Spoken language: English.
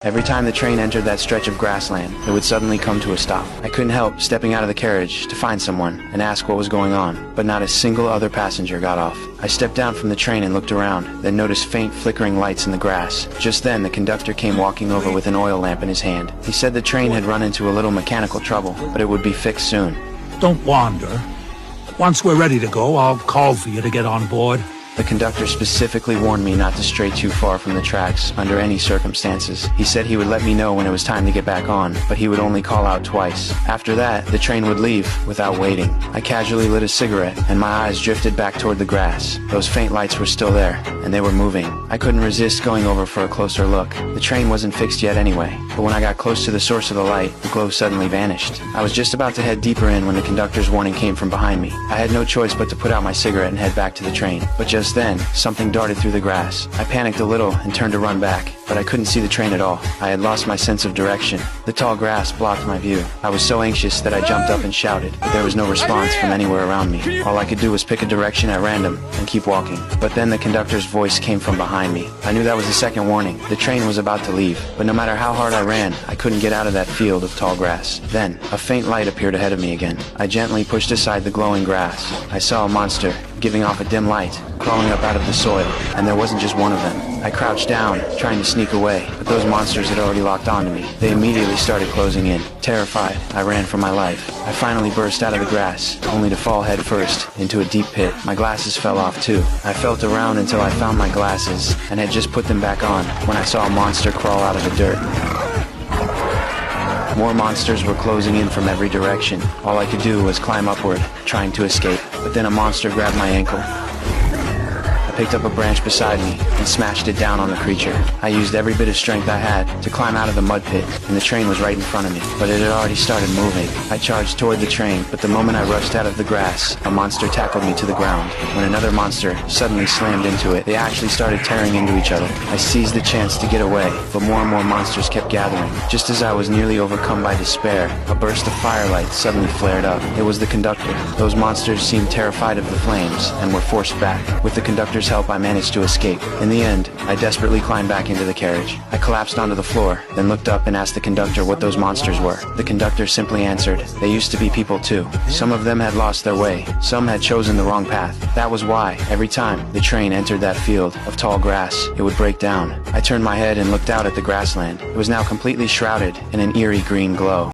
Every time the train entered that stretch of grassland, it would suddenly come to a stop. I couldn't help stepping out of the carriage to find someone and ask what was going on, but not a single other passenger got off. I stepped down from the train and looked around, then noticed faint flickering lights in the grass. Just then, the conductor came walking over with an oil lamp in his hand. He said the train had run into a little mechanical trouble, but it would be fixed soon. Don't wander. Once we're ready to go, I'll call for you to get on board. The conductor specifically warned me not to stray too far from the tracks under any circumstances. He said he would let me know when it was time to get back on, but he would only call out twice. After that, the train would leave without waiting. I casually lit a cigarette, and my eyes drifted back toward the grass. Those faint lights were still there, and they were moving. I couldn't resist going over for a closer look. The train wasn't fixed yet anyway, but when I got close to the source of the light, the glow suddenly vanished. I was just about to head deeper in when the conductor's warning came from behind me. I had no choice but to put out my cigarette and head back to the train. But just then, something darted through the grass. I panicked a little and turned to run back, but I couldn't see the train at all. I had lost my sense of direction. The tall grass blocked my view. I was so anxious that I jumped up and shouted, but there was no response from anywhere around me. All I could do was pick a direction at random and keep walking. But then the conductor's voice came from behind me. I knew that was the second warning. The train was about to leave, but no matter how hard I ran, I couldn't get out of that field of tall grass. Then, a faint light appeared ahead of me again. I gently pushed aside the glowing grass. I saw a monster, giving off a dim light, crawling up out of the soil, and there wasn't just one of them. I crouched down, trying to sneak away, but those monsters had already locked onto me. They immediately started closing in. Terrified, I ran for my life. I finally burst out of the grass, only to fall headfirst into a deep pit. My glasses fell off too. I felt around until I found my glasses, and had just put them back on when I saw a monster crawl out of the dirt. More monsters were closing in from every direction. All I could do was climb upward, trying to escape. But then a monster grabbed my ankle. I picked up a branch beside me and smashed it down on the creature. I used every bit of strength I had to climb out of the mud pit, and the train was right in front of me, but it had already started moving. I charged toward the train, but the moment I rushed out of the grass, a monster tackled me to the ground. When another monster suddenly slammed into it, they actually started tearing into each other. I seized the chance to get away, but more and more monsters kept gathering. Just as I was nearly overcome by despair, a burst of firelight suddenly flared up. It was the conductor. Those monsters seemed terrified of the flames and were forced back. With the conductor's help, I managed to escape. In the end, I desperately climbed back into the carriage. I collapsed onto the floor, then looked up and asked the conductor what those monsters were. The conductor simply answered, they used to be people too. Some of them had lost their way. Some had chosen the wrong path. That was why, every time the train entered that field of tall grass, it would break down. I turned my head and looked out at the grassland. It was now completely shrouded in an eerie green glow.